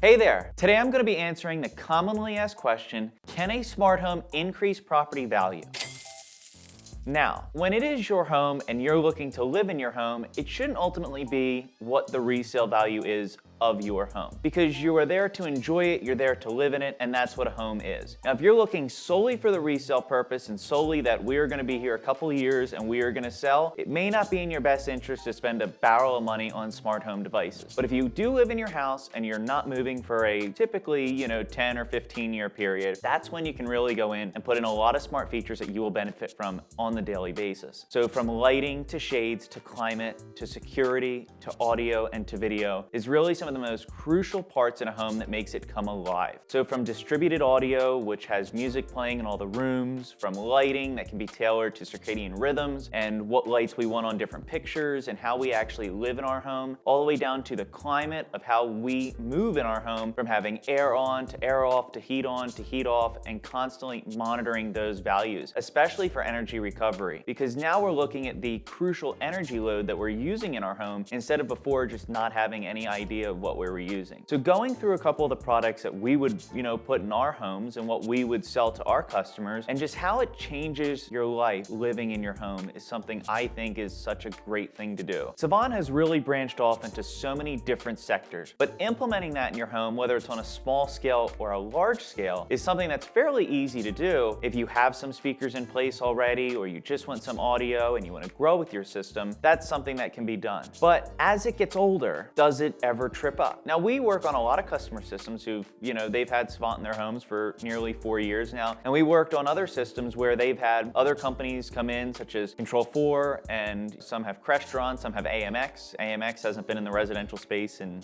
Hey there! Today I'm going to be answering the commonly asked question, can a smart home increase property value? Now, when it is your home and you're looking to live in your home, it shouldn't ultimately be what the resale value is of your home. Because you are there to enjoy it, you're there to live in it, and that's what a home is. Now, if you're looking solely for the resale purpose and solely that we're gonna be here a couple of years and we are gonna sell, it may not be in your best interest to spend a barrel of money on smart home devices. But if you do live in your house and you're not moving for a typically, 10 or 15 year period, that's when you can really go in and put in a lot of smart features that you will benefit from on the daily basis. So from lighting to shades to climate to security to audio and to video is really some of the most crucial parts in a home that makes it come alive. So from distributed audio, which has music playing in all the rooms, from lighting that can be tailored to circadian rhythms and what lights we want on different pictures and how we actually live in our home, all the way down to the climate of how we move in our home, from having air on to air off to heat on to heat off, and constantly monitoring those values, especially for energy recovery, because now we're looking at the crucial energy load that we're using in our home instead of before just not having any idea of what we were using. So going through a couple of the products that we would, put in our homes and what we would sell to our customers, and just how it changes your life living in your home, is something I think is such a great thing to do. Savant has really branched off into so many different sectors, but implementing that in your home, whether it's on a small scale or a large scale, is something that's fairly easy to do if you have some speakers in place already, or you just want some audio and you want to grow with your system. That's something that can be done. But as it gets older, does it ever trip up? Now, we work on a lot of customer systems who've, they've had Savant in their homes for nearly 4 years now, and we worked on other systems where they've had other companies come in, such as Control4, and some have Crestron, some have AMX. AMX hasn't been in the residential space in,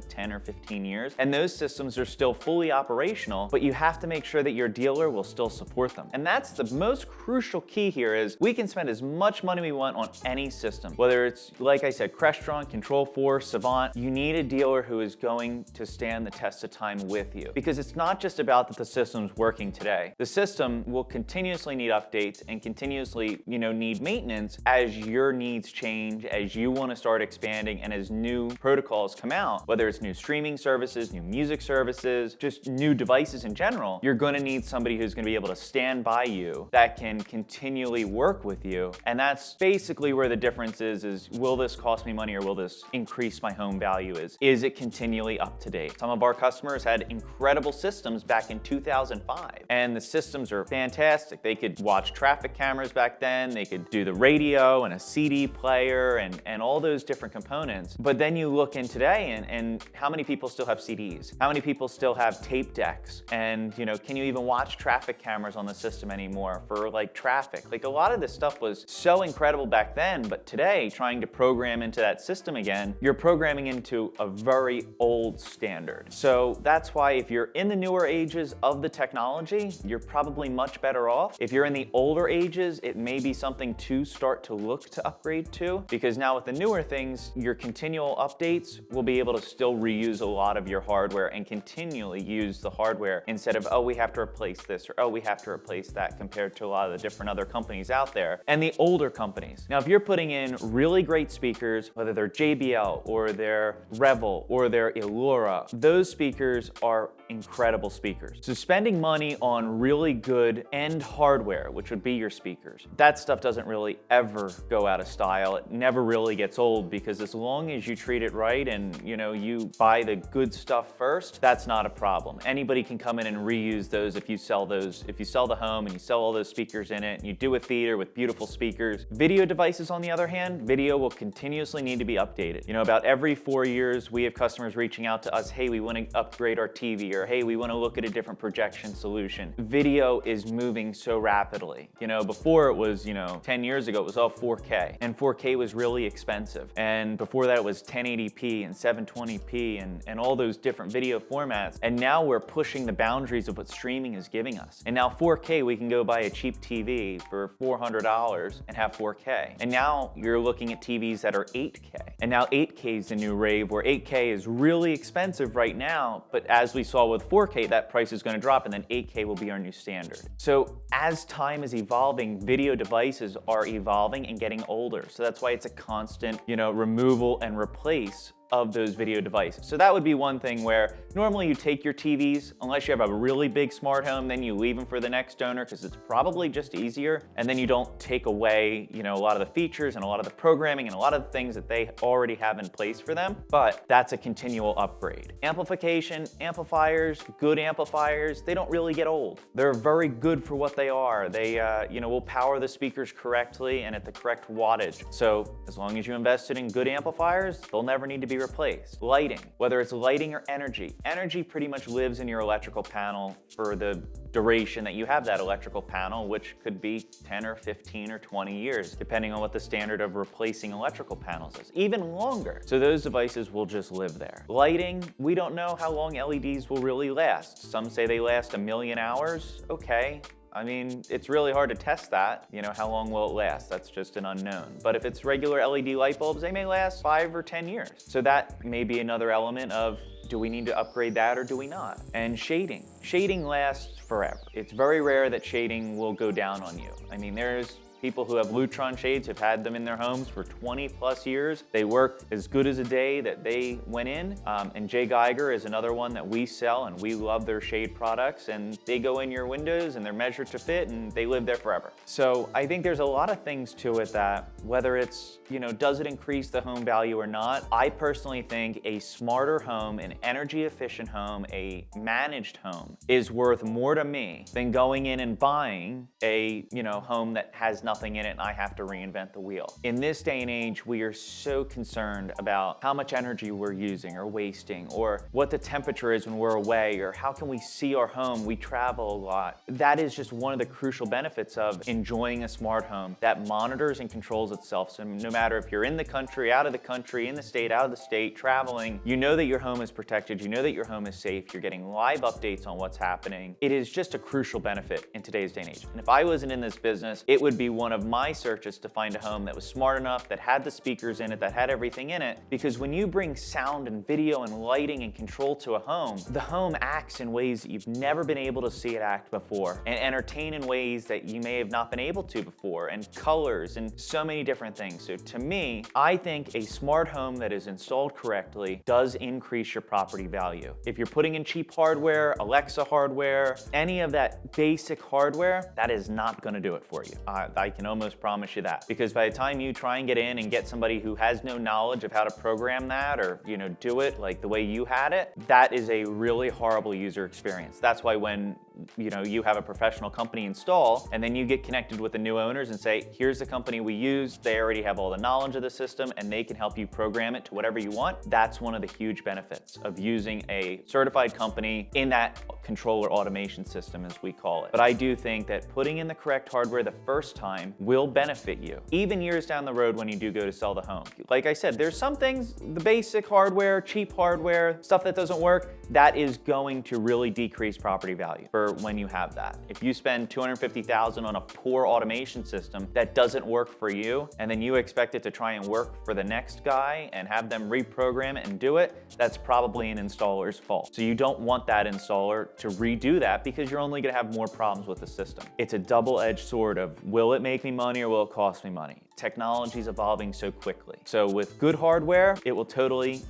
10 or 15 years, and those systems are still fully operational, but you have to make sure that your dealer will still support them. And that's the most crucial key here. Is we can spend as much money we want on any system, whether it's, like I said, Crestron, Control4, Savant. You need a dealer who is going to stand the test of time with you, because it's not just about that the system's working today. The system will continuously need updates and continuously, need maintenance as your needs change, as you want to start expanding, and as new protocols come out, whether it's new streaming services, new music services, just new devices in general. You're going to need somebody who's going to be able to stand by you, that can continually work with you. And that's basically where the difference is will this cost me money or will this increase my home value? Is it continually up to date? Some of our customers had incredible systems back in 2005, and the systems are fantastic. They could watch traffic cameras back then, they could do the radio and a CD player and all those different components. But then you look in today and how many people still have CDs? How many people still have tape decks? And can you even watch traffic cameras on the system anymore for like traffic? Like, a lot of this stuff was so incredible back then, but today trying to program into that system again, you're programming into a very old standard. So that's why if you're in the newer ages of the technology, you're probably much better off. If you're in the older ages, it may be something to start to look to upgrade to, because now with the newer things, your continual updates will be able to still reuse a lot of your hardware and continually use the hardware instead of, oh, we have to replace this, or oh, we have to replace that, compared to a lot of the different other companies out there and the older companies. Now, if you're putting in really great speakers, whether they're JBL or they're Revel or they're Illura, those speakers are incredible speakers. So spending money on really good end hardware, which would be your speakers, that stuff doesn't really ever go out of style. It never really gets old, because as long as you treat it right and you buy the good stuff first, that's not a problem. Anybody can come in and reuse those if you sell the home and you sell all those speakers in it and you do a theater with beautiful speakers. Video devices, on the other hand, video will continuously need to be updated. About every 4 years, we have customers reaching out to us, hey, we want to upgrade our TV, or hey, we want to look at a different projection solution. Video is moving so rapidly. Before it was, 10 years ago, it was all 4K, and 4K was really expensive. And before that, it was 1080p and 720p and all those different video formats. And now we're pushing the boundaries of what streaming is giving us. And now 4K, we can go buy a cheap TV for $400 and have 4K. And now you're looking at TVs that are 8K. And now 8K is the new rave, where 8K is really expensive right now, but as we saw with 4K, that price is going to drop, and then 8K will be our new standard. So as time is evolving, video devices are evolving and getting older. So that's why it's a constant, removal and replace of those video devices. So that would be one thing where normally you take your TVs, unless you have a really big smart home, then you leave them for the next owner because it's probably just easier. And then you don't take away, a lot of the features and a lot of the programming and a lot of the things that they already have in place for them. But that's a continual upgrade. Amplification, amplifiers, good amplifiers, they don't really get old. They're very good for what they are. They, will power the speakers correctly and at the correct wattage. So as long as you invested in good amplifiers, they'll never need to be replaced. Lighting, whether it's lighting or energy. Energy pretty much lives in your electrical panel for the duration that you have that electrical panel, which could be 10 or 15 or 20 years, depending on what the standard of replacing electrical panels is, even longer. So those devices will just live there. Lighting, we don't know how long LEDs will really last. Some say they last 1,000,000 hours. Okay. I mean, it's really hard to test that. How long will it last? That's just an unknown. But if it's regular LED light bulbs, they may last 5 or 10 years. So that may be another element of, do we need to upgrade that or do we not? And shading. Shading lasts forever. It's very rare that shading will go down on you. I mean, there's people who have Lutron shades have had them in their homes for 20 plus years. They work as good as a day that they went in. And J. Geiger is another one that we sell, and we love their shade products, and they go in your windows and they're measured to fit and they live there forever. So I think there's a lot of things to it that, whether it's, does it increase the home value or not? I personally think a smarter home, an energy efficient home, a managed home is worth more to me than going in and buying a, home that has nothing in it and I have to reinvent the wheel. In this day and age, we are so concerned about how much energy we're using or wasting, or what the temperature is when we're away, or how can we see our home? We travel a lot. That is just one of the crucial benefits of enjoying a smart home that monitors and controls itself. So no matter if you're in the country, out of the country, in the state, out of the state, traveling, you know that your home is protected, you know that your home is safe, you're getting live updates on what's happening. It is just a crucial benefit in today's day and age. And if I wasn't in this business, it would be one of my searches to find a home that was smart enough, that had the speakers in it, that had everything in it. Because when you bring sound and video and lighting and control to a home, the home acts in ways that you've never been able to see it act before, and entertain in ways that you may have not been able to before, and colors and so many different things. So to me, I think a smart home that is installed correctly does increase your property value. If you're putting in cheap hardware, Alexa hardware, any of that basic hardware, that is not going to do it for you. I can almost promise you that, because by the time you try and get in and get somebody who has no knowledge of how to program that, or do it like the way you had it, that is a really horrible user experience. That's why when you have a professional company install, and then you get connected with the new owners and say, here's the company we use, they already have all the knowledge of the system and they can help you program it to whatever you want. That's one of the huge benefits of using a certified company in that controller automation system, as we call it. But I do think that putting in the correct hardware the first time will benefit you, even years down the road when you do go to sell the home. Like I said, there's some things, the basic hardware, cheap hardware, stuff that doesn't work, that is going to really decrease property value for when you have that. If you spend $250,000 on a poor automation system that doesn't work for you, and then you expect it to try and work for the next guy and have them reprogram it and do it, that's probably an installer's fault. So you don't want that installer to redo that, because you're only gonna have more problems with the system. It's a double-edged sword of, will it make me money or will it cost me money? Technology is evolving so quickly. So with good hardware, it will totally,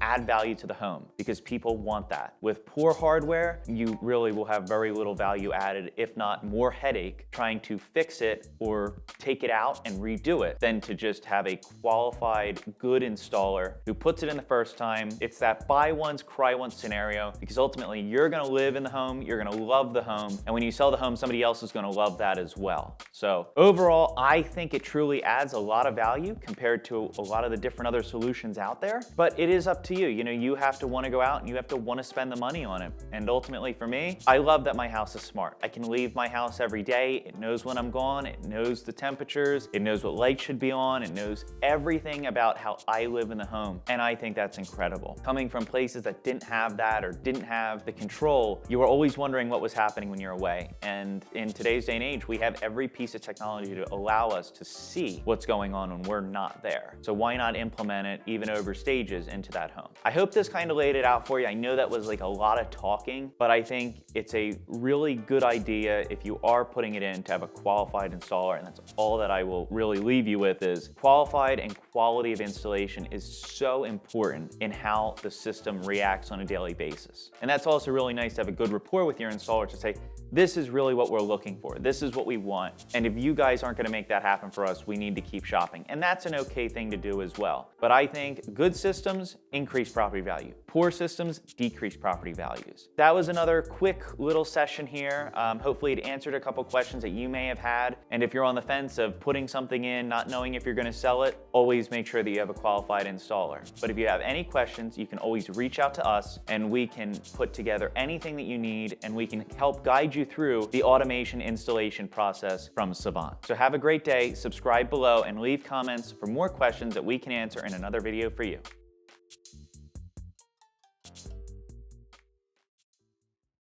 add value to the home, because people want that. With poor hardware, you really will have very little value added, if not more headache, trying to fix it or take it out and redo it, than to just have a qualified, good installer who puts it in the first time. It's that buy once, cry once scenario, because ultimately you're gonna live in the home, you're gonna love the home, and when you sell the home, somebody else is gonna love that as well. So overall, I think it truly adds a lot of value compared to a lot of the different other solutions out there, but it is up to you. You have to want to go out and you have to want to spend the money on it. And ultimately for me, I love that my house is smart. I can leave my house every day. It knows when I'm gone. It knows the temperatures. It knows what lights should be on. It knows everything about how I live in the home. And I think that's incredible. Coming from places that didn't have that or didn't have the control, you were always wondering what was happening when you're away. And in today's day and age, we have every piece of technology to allow us to see what's going on when we're not there. So why not implement it even over stages into that home? I hope this kind of laid it out for you. I know that was like a lot of talking, but I think it's a really good idea if you are putting it in to have a qualified installer. And that's all that I will really leave you with, is qualified and quality of installation is so important in how the system reacts on a daily basis. And that's also really nice to have a good rapport with your installer to say, this is really what we're looking for. This is what we want. And if you guys aren't gonna make that happen for us, we need to keep shopping. And that's an okay thing to do as well. But I think good systems increase property value. Poor systems decrease property values. That was another quick little session here. Hopefully it answered a couple questions that you may have had. And if you're on the fence of putting something in, not knowing if you're gonna sell it, always make sure that you have a qualified installer. But if you have any questions, you can always reach out to us and we can put together anything that you need and we can help guide you through the automation installation process from Savant. So have a great day, subscribe below and leave comments for more questions that we can answer in another video for you.